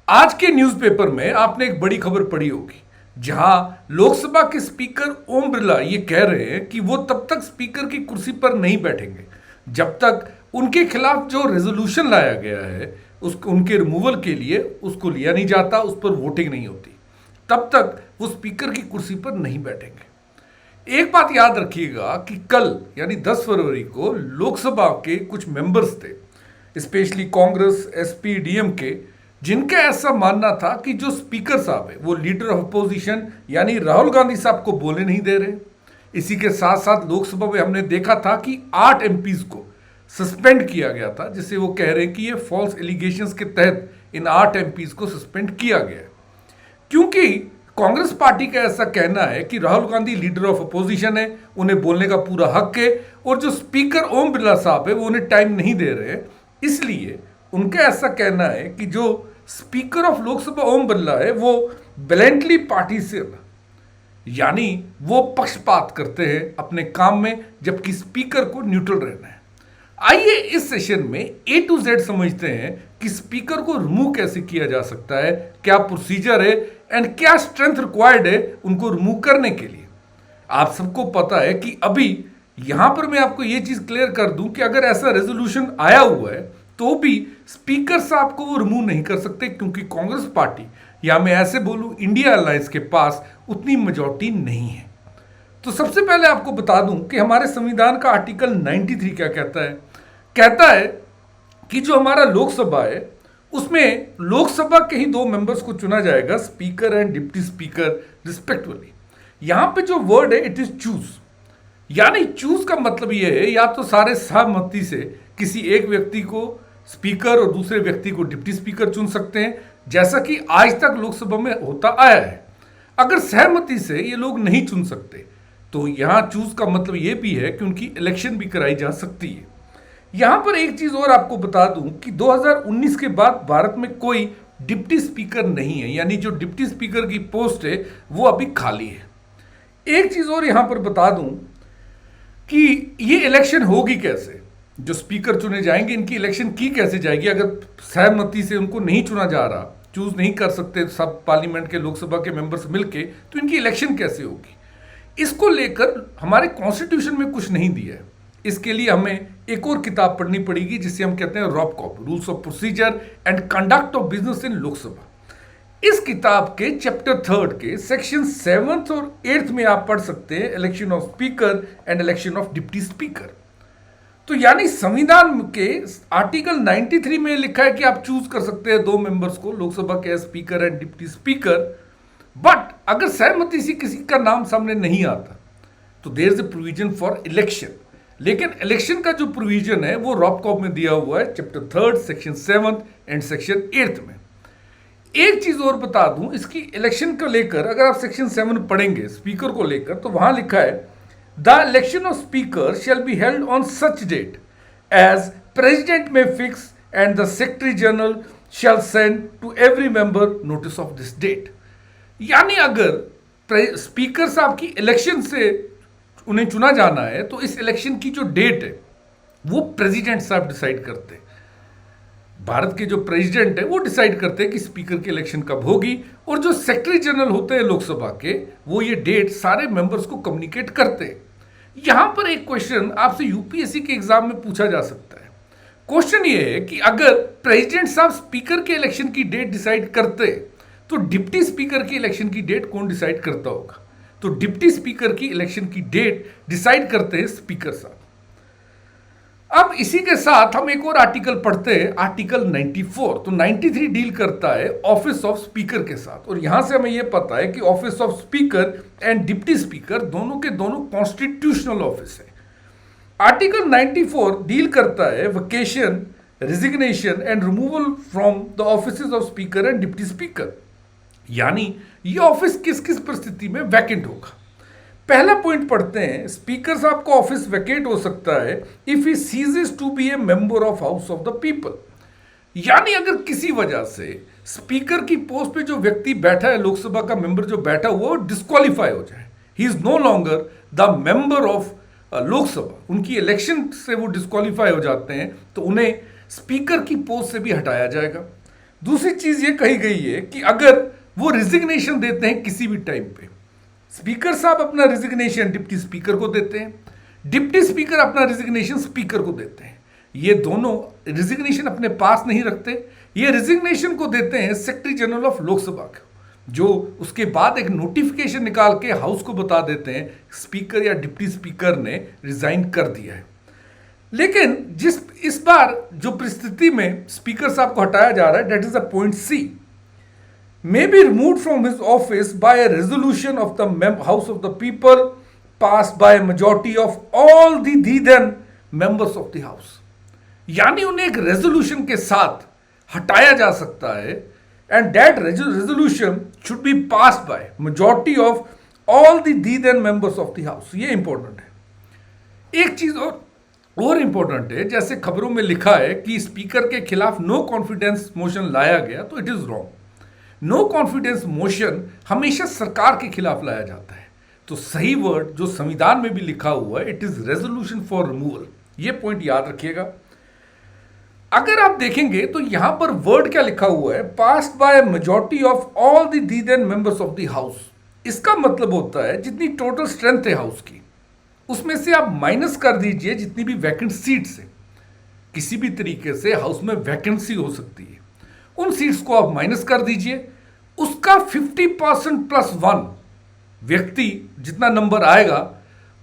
आज के न्यूज़पेपर में आपने एक बड़ी खबर पढ़ी होगी, जहां लोकसभा के स्पीकर ओम बिरला ये कह रहे हैं कि वो तब तक स्पीकर की कुर्सी पर नहीं बैठेंगे जब तक उनके खिलाफ जो रेजोल्यूशन लाया गया है उनके रिमूवल के लिए उसको लिया नहीं जाता, उस पर वोटिंग नहीं होती, तब तक वो स्पीकर की कुर्सी पर नहीं बैठेंगे। एक बात याद रखिएगा कि कल यानी 10 फरवरी को लोकसभा के कुछ मेंबर्स थे, स्पेशली कांग्रेस, एसपी, डीएमके, जिनका ऐसा मानना था कि जो स्पीकर साहब है वो लीडर ऑफ अपोजिशन यानी राहुल गांधी साहब को बोलने नहीं दे रहे। इसी के साथ साथ लोकसभा में हमने देखा था कि 8 एमपीज को सस्पेंड किया गया था, जिससे वो कह रहे हैं कि ये फॉल्स एलिगेशंस के तहत इन 8 एमपीज को सस्पेंड किया गया है, क्योंकि कांग्रेस पार्टी का ऐसा कहना है कि Rahul Gandhi leader of opposition है, उन्हें बोलने का पूरा हक है, और जो स्पीकर ओम बिरला साहब है वो उन्हें टाइम नहीं दे रहे हैं। इसलिए उनका ऐसा कहना है कि जो स्पीकर ऑफ लोकसभा ओम बिरला है वो ब्लेंटली पार्टी से, यानी वो पक्षपात करते हैं अपने काम में, जबकि स्पीकर को न्यूट्रल रहना है। आइए इस सेशन में ए टू जेड समझते हैं कि स्पीकर को रिमूव कैसे किया जा सकता है, क्या प्रोसीजर है एंड क्या स्ट्रेंथ रिक्वायर्ड है उनको रिमूव करने के लिए। आप सबको पता है कि अभी यहां पर मैं आपको यह चीज क्लियर कर दूं कि अगर ऐसा रेजोल्यूशन आया हुआ है तो भी स्पीकर साहब को वो रिमूव नहीं कर सकते, क्योंकि कांग्रेस पार्टी या मैं ऐसे बोलूं इंडिया अलायंस के पास उतनी मेजॉरिटी नहीं है। तो सबसे पहले आपको बता दूं कि हमारे संविधान का आर्टिकल 93 क्या कहता है कि जो हमारा लोकसभा है उसमें लोकसभा के ही 2 मेंबर्स को चुना जाएगा, speaker and deputy speaker respectively. यहां पे जो वर्ड है इट इज चूज, यानी चूज का मतलब यह है या तो सारे सहमति से किसी एक व्यक्ति को स्पीकर और दूसरे व्यक्ति को डिप्टी स्पीकर चुन सकते हैं, जैसा कि आज तक लोकसभा में होता आया है। अगर सहमति से ये लोग नहीं चुन सकते तो यहां चूज का मतलब यह भी है कि उनकी इलेक्शन भी कराई जा सकती है। यहां पर एक चीज और आपको बता दूं कि 2019 के बाद भारत में कोई डिप्टी स्पीकर नहीं है, यानी जो डिप्टी स्पीकर की पोस्ट है वो अभी खाली है। एक चीज और यहां पर बता दूं कि ये इलेक्शन होगी कैसे, जो स्पीकर चुने जाएंगे इनकी इलेक्शन की कैसे जाएगी। अगर सहमति से उनको नहीं चुना जा रहा, चूज नहीं कर सकते सब पार्लियामेंट के लोकसभा के मेंबर्स मिलके, तो इनकी इलेक्शन कैसे होगी। इसको लेकर हमारे कॉन्स्टिट्यूशन में कुछ नहीं दिया है। इसके लिए हमें एक और किताब पढ़नी पड़ेगी जिसे हम कहते हैं रॉबकॉप, rules of procedure and conduct of business in Lok Sabha. इस किताब के चैप्टर 3 के सेक्शन 7 और 8 में आप पढ़ सकते हैं election of speaker and election of deputy speaker. तो यानी संविधान के आर्टिकल 93 में लिखा है कि आप चूज कर सकते हैं 2 मेंबर्स को लोकसभा के, speaker and deputy speaker, but अगर सहमति से किसी का नाम सामने नहीं आता तो there is a provision for election. लेकिन इलेक्शन का जो प्रोविजन है वो रॉबकॉप में दिया हुआ है चैप्टर 3 सेक्शन 7 एंड सेक्शन 8 में। एक चीज और बता दूं इसकी इलेक्शन को लेकर, अगर आप सेक्शन 7 पढ़ेंगे स्पीकर को लेकर, तो वहां लिखा है the election of speaker shall be held on such date as president may fix and the secretary general shall send to every member notice of this date. यानी अगर स्पीकर साहब की इलेक्शन से उन्हें चुना जाना है तो इस इलेक्शन की जो डेट है वो प्रेसिडेंट साहब डिसाइड करते हैं। भारत के जो प्रेसिडेंट है वो डिसाइड करते हैं कि स्पीकर की इलेक्शन कब होगी, और जो सेक्रेटरी जनरल होते हैं लोकसभा के वो ये डेट सारे मेंबर्स को कम्युनिकेट करते हैं। यहां पर एक क्वेश्चन आपसे यूपीएससी के एग्जाम में पूछा जा सकता है। क्वेश्चन ये है कि अगर प्रेसिडेंट साहब स्पीकर के इलेक्शन की डेट डिसाइड करते तो डिप्टी स्पीकर की इलेक्शन की डेट कौन डिसाइड करता होगा। तो डिप्टी स्पीकर की इलेक्शन की डेट डिसाइड करते हैं स्पीकर साहब। अब इसी के साथ हम एक और आर्टिकल पढ़ते हैं, आर्टिकल 94। तो 93 डील करता है ऑफिस ऑफ स्पीकर के साथ, और यहां से हमें यह पता है कि office of speaker and deputy speaker दोनों के दोनों कॉन्स्टिट्यूशनल ऑफिस है। आर्टिकल 94 डील करता है vacation, resignation and removal from the offices of speaker and deputy speaker, यानी ये ऑफिस किस किस परिस्थिति में वैकेंट होगा। पहला पॉइंट पढ़ते हैं, स्पीकर साहब का ऑफिस वैकेंट हो सकता है if he ceases to be a member of house of the people, यानी अगर किसी वजह से स्पीकर की पोस्ट पे जो व्यक्ति बैठा है, लोकसभा का मेंबर जो बैठा हुआ वो डिस्क्वालीफाई हो जाए, he is no longer the member of Lok Sabha, उनकी इलेक्शन से वो डिस्क्वालीफाई हो जाते हैं तो उन्हें स्पीकर की पोस्ट से भी हटाया जाएगा। दूसरी चीज ये कही गई है कि अगर वो रिजिग्नेशन देते हैं किसी भी टाइम पे, स्पीकर साहब अपना रिजिग्नेशन डिप्टी स्पीकर को देते हैं, डिप्टी स्पीकर अपना रिजिग्नेशन स्पीकर को देते हैं। ये दोनों रिजिग्नेशन अपने पास नहीं रखते, ये रिजिग्नेशन को देते हैं सेक्रेटरी जनरल ऑफ लोकसभा को, जो उसके बाद एक नोटिफिकेशन निकाल के हाउस को बता देते हैं स्पीकर या डिप्टी स्पीकर ने रिजाइन कर दिया है। लेकिन इस बार जो परिस्थिति में स्पीकर साहब को हटाया जा रहा है, that is a point see, may be removed from his office by a resolution of the House of the People passed by a majority of all the then members of the House। यानी उन्हें एक resolution के साथ हटाया जा सकता है, and that resolution should be passed by majority of all the then members of the House। ये इंपॉर्टेंट है। एक चीज और इंपॉर्टेंट है, जैसे खबरों में लिखा है कि स्पीकर के खिलाफ नो कॉन्फिडेंस मोशन लाया गया, तो it is wrong. No confidence motion हमेशा सरकार के खिलाफ लाया जाता है, तो सही वर्ड जो संविधान में भी लिखा हुआ है, it is resolution for removal. ये पॉइंट याद रखिएगा। अगर आप देखेंगे तो यहां पर वर्ड क्या लिखा हुआ है, passed by majority of all the then members of the house. इसका मतलब होता है जितनी टोटल स्ट्रेंथ है हाउस की, उसमें से आप माइनस कर दीजिए जितनी भी वैकेंट सीट्स है। किसी भी तरीके से हाउस में वैकेंसी हो सकती है, उन सीट्स को आप माइनस कर दीजिए, उसका 50% प्लस 1 व्यक्ति जितना नंबर आएगा,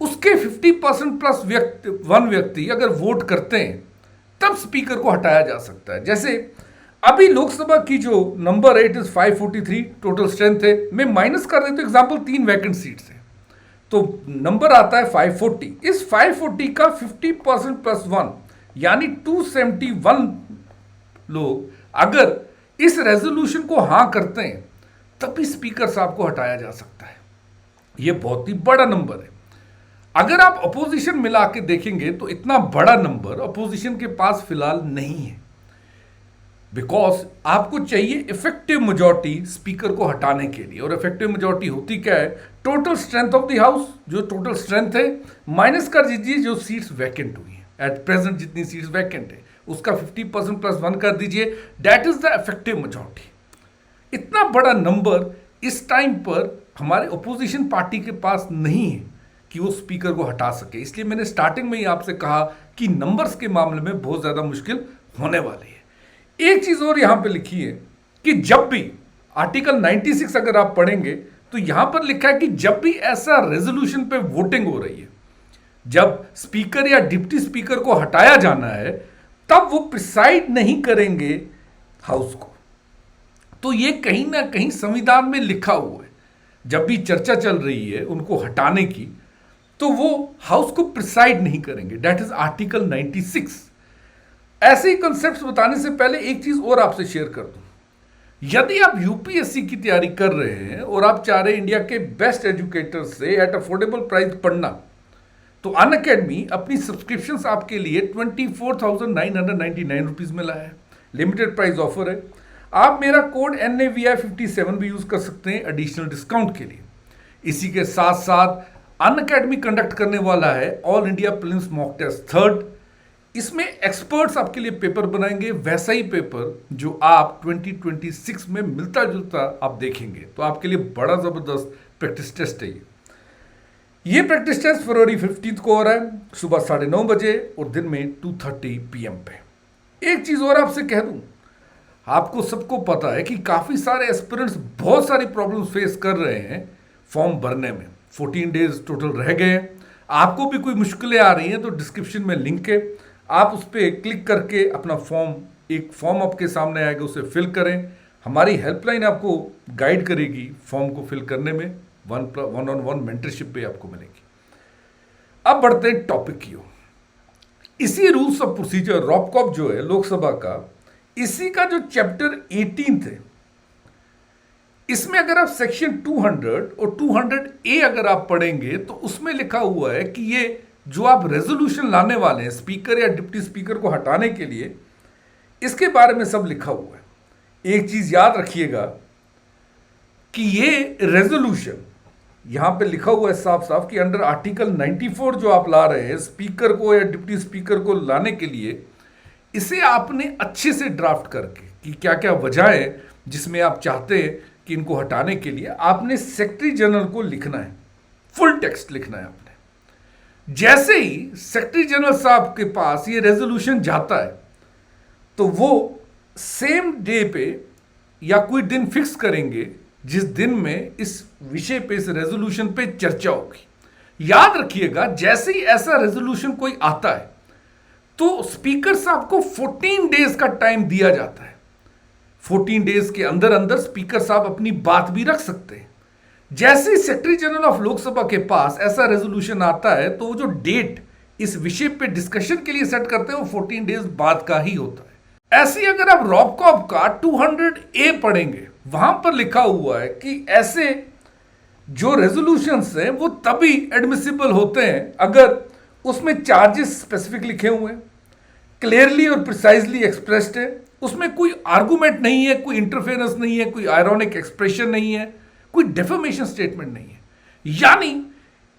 उसके 50% प्लस 1 व्यक्ति अगर वोट करते हैं तब स्पीकर को हटाया जा सकता है। जैसे अभी लोकसभा की जो नंबर है, इट इज 543 टोटल स्ट्रेंथ है, मैं माइनस कर देता हूं एग्जाम्पल 3 वैकेंट सीट्स है, तो नंबर आता है 540। इस 540 का 50% प्लस 1 यानी 271 लोग अगर इस रेजोल्यूशन को हां करते हैं तभी स्पीकर साहब को हटाया जा सकता है। यह बहुत ही बड़ा नंबर है। अगर आप अपोजिशन मिला के देखेंगे तो इतना बड़ा नंबर अपोजिशन के पास फिलहाल नहीं है, बिकॉज आपको चाहिए इफेक्टिव मेजॉरिटी स्पीकर को हटाने के लिए। और इफेक्टिव मेजॉरिटी होती क्या है, total strength of the house, जो टोटल स्ट्रेंथ है माइनस कर दीजिए जो सीट्स वैकेंट हुई हैं, एट प्रेजेंट जितनी सीट्स वैकेंट है उसका 50% प्लस 1 कर दीजिए, that is the effective majority. इतना बड़ा नंबर इस टाइम पर हमारे ओपोजिशन पार्टी के पास नहीं है कि वो स्पीकर को हटा सके। इसलिए मैंने स्टार्टिंग में ही आपसे कहा कि नंबर्स के मामले में बहुत ज़्यादा मुश्किल होने वाली है। एक चीज़ और यहाँ पे लिखी है कि जब भी आर्टिकल 96 अगर आप पढ़ेंगे तो यहाँ पर लिखा है कि जब भी ऐसा रेजोल्यूशन पे वोटिंग हो रही है, जब स्पीकर या डिप्टी स्पीकर को हटाया जाना है, तब वो प्रिसाइड नहीं करेंगे हाउस को। तो ये कहीं ना कहीं संविधान में लिखा हुआ है, जब भी चर्चा चल रही है उनको हटाने की, तो वो हाउस को प्रिसाइड नहीं करेंगे, दैट इज आर्टिकल 96। ऐसे ही कंसेप्ट बताने से पहले एक चीज और आपसे शेयर कर दूं, यदि आप यूपीएससी की तैयारी कर रहे हैं और आप चाह रहे हैं इंडिया के बेस्ट एजुकेटर से एट अफोर्डेबल प्राइस पढ़ना, तो अनअकैडमी अपनी सब्सक्रिप्शंस आपके लिए 24,999 रुपीज में लाया है। लिमिटेड प्राइस ऑफर है। आप मेरा कोड NAVI57 भी यूज कर सकते हैं एडिशनल डिस्काउंट के लिए। इसी के साथ साथ अनअकैडमी कंडक्ट करने वाला है all India prelims mock test 3rd। इसमें एक्सपर्ट्स आपके लिए पेपर बनाएंगे, वैसा ही पेपर जो आप 2026 में मिलता जुलता आप देखेंगे। तो आपके लिए बड़ा जबरदस्त प्रैक्टिस टेस्ट है ये प्रैक्टिस टेस्ट फरवरी 15 को हो रहा है, सुबह 9:30 बजे और दिन में 2:30 PM पे। एक चीज और आपसे कह दूं, आपको सबको पता है कि काफी सारे एस्पिरेंट्स बहुत सारी प्रॉब्लम्स फेस कर रहे हैं फॉर्म भरने में। 14 डेज टोटल रह गए हैं। आपको भी कोई मुश्किलें आ रही हैं तो डिस्क्रिप्शन में लिंक है, आप उस पर क्लिक करके अपना एक फॉर्म आपके सामने आएगा, उसे फिल करें। हमारी हेल्पलाइन आपको गाइड करेगी फॉर्म को फिल करने में, 1-on-1 मेंटरशिप भी आपको मिलेगी। अब बढ़ते हैं टॉपिक की ओर। इसी रूल्स ऑफ प्रोसीजर रॉपकॉप जो है लोकसभा का, इसी का जो चैप्टर 18 है, इसमें अगर आप सेक्शन 200 और 200A अगर आप पढ़ेंगे तो उसमें लिखा हुआ है कि ये जो आप रेजोल्यूशन लाने वाले हैं स्पीकर या डिप्टी स्पीकर को हटाने के लिए, इसके बारे में सब लिखा हुआ है। एक चीज याद रखिएगा कि ये रेजोल्यूशन यहां पे लिखा हुआ है साफ साफ कि अंडर आर्टिकल 94 जो आप ला रहे हैं स्पीकर को या डिप्टी स्पीकर को लाने के लिए, इसे आपने अच्छे से ड्राफ्ट करके कि क्या क्या वजह है जिसमें आप चाहते हैं कि इनको हटाने के लिए, आपने सेक्रेटरी जनरल को लिखना है, फुल टेक्स्ट लिखना है आपने। जैसे ही सेक्रेटरी जनरल साहब के पास ये रेजोल्यूशन जाता है तो वो सेम डे पे या कोई दिन फिक्स करेंगे जिस दिन में इस विषय पे, इस रेजोल्यूशन पे चर्चा होगी। याद रखिएगा, जैसे ही ऐसा रेजोल्यूशन कोई आता है तो स्पीकर साहब को 14 डेज का टाइम दिया जाता है। 14 डेज के अंदर अंदर स्पीकर साहब अपनी बात भी रख सकते हैं। जैसे ही सेक्रेटरी जनरल ऑफ लोकसभा के पास ऐसा रेजोल्यूशन आता है तो वो जो डेट इस विषय पे डिस्कशन के लिए सेट करते हैं वो 14 डेज बाद का ही होता है। ऐसे ही अगर आप रॉबकॉप का 200A पढ़ेंगे, वहां पर लिखा हुआ है कि ऐसे जो रेजोल्यूशंस हैं वो तभी एडमिसिबल होते हैं अगर उसमें चार्जेस स्पेसिफिक लिखे हुए हैं, क्लियरली और प्रिसाइजली एक्सप्रेस्ड है, उसमें कोई आर्गुमेंट नहीं है, कोई इंटरफेरेंस नहीं है, कोई आयरॉनिक एक्सप्रेशन नहीं है, कोई डेफेमेशन स्टेटमेंट नहीं है। यानी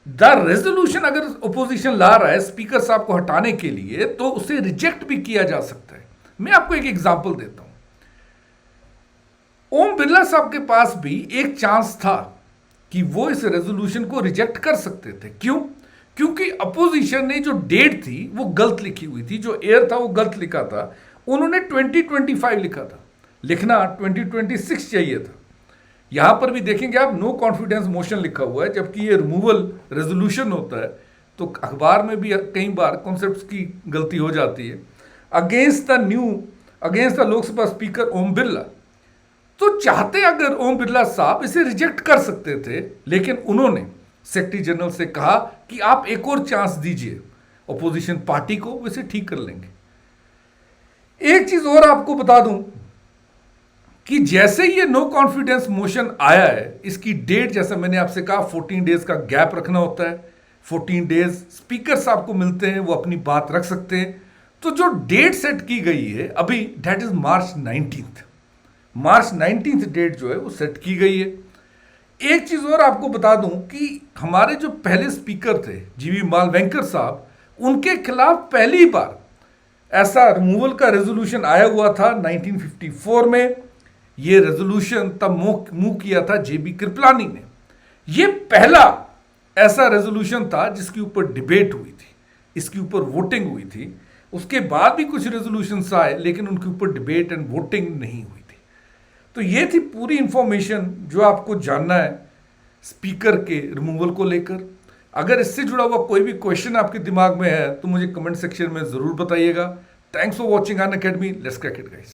द रेजोल्यूशन अगर ओपोजिशन ला रहा है स्पीकर साहब को हटाने के लिए तो उसे रिजेक्ट भी किया जा सकता है। मैं आपको एक एग्जांपल देता हूं। ओम बिरला साहब के पास भी एक चांस था कि वो इस रेजोल्यूशन को रिजेक्ट कर सकते थे। क्यों? क्योंकि अपोजिशन ने जो डेट थी वो गलत लिखी हुई थी, जो एयर था वो गलत लिखा था। उन्होंने 2025 लिखा था, लिखना 2026 चाहिए था। यहां पर भी देखेंगे आप नो कॉन्फिडेंस मोशन लिखा हुआ है, जबकि ये रिमूवल रेजोल्यूशन होता है। तो अखबार में भी कई बार कॉन्सेप्ट्स की गलती हो जाती है। Against the Lok Sabha speaker Om Birla, तो चाहते अगर ओम बिरला साहब इसे रिजेक्ट कर सकते थे, लेकिन उन्होंने सेक्रेटरी जनरल से कहा कि आप एक और चांस दीजिए अपोजिशन पार्टी को, वैसे ठीक कर लेंगे। एक चीज और आपको बता दूं कि जैसे ये नो कॉन्फिडेंस मोशन आया है, इसकी डेट जैसा मैंने आपसे कहा 14 डेज का गैप रखना होता है। 14 डेज स्पीकर साहब को मिलते हैं, वो अपनी बात रख सकते हैं। तो जो डेट सेट की गई है अभी, दैट इज मार्च 19 डेट जो है वो सेट की गई है। एक चीज और आपको बता दूं कि हमारे जो पहले स्पीकर थे जीवी मालवेंकर साहब, उनके खिलाफ पहली बार ऐसा रिमूवल का रेजोल्यूशन आया हुआ था 1954 में। यह रेजोल्यूशन तब मूव किया था जेबी कृपलानी ने। यह पहला ऐसा रेजोल्यूशन था जिसके ऊपर डिबेट हुई थी, इसके ऊपर वोटिंग हुई थी। उसके बाद भी कुछ रेजोल्यूशंस आए लेकिन उनके ऊपर डिबेट एंड वोटिंग नहीं हुई थी। तो ये थी पूरी इंफॉर्मेशन जो आपको जानना है स्पीकर के रिमूवल को लेकर। अगर इससे जुड़ा हुआ कोई भी क्वेश्चन आपके दिमाग में है तो मुझे कमेंट सेक्शन में जरूर बताइएगा। Thanks for watching Unacademy, let's crack it guys.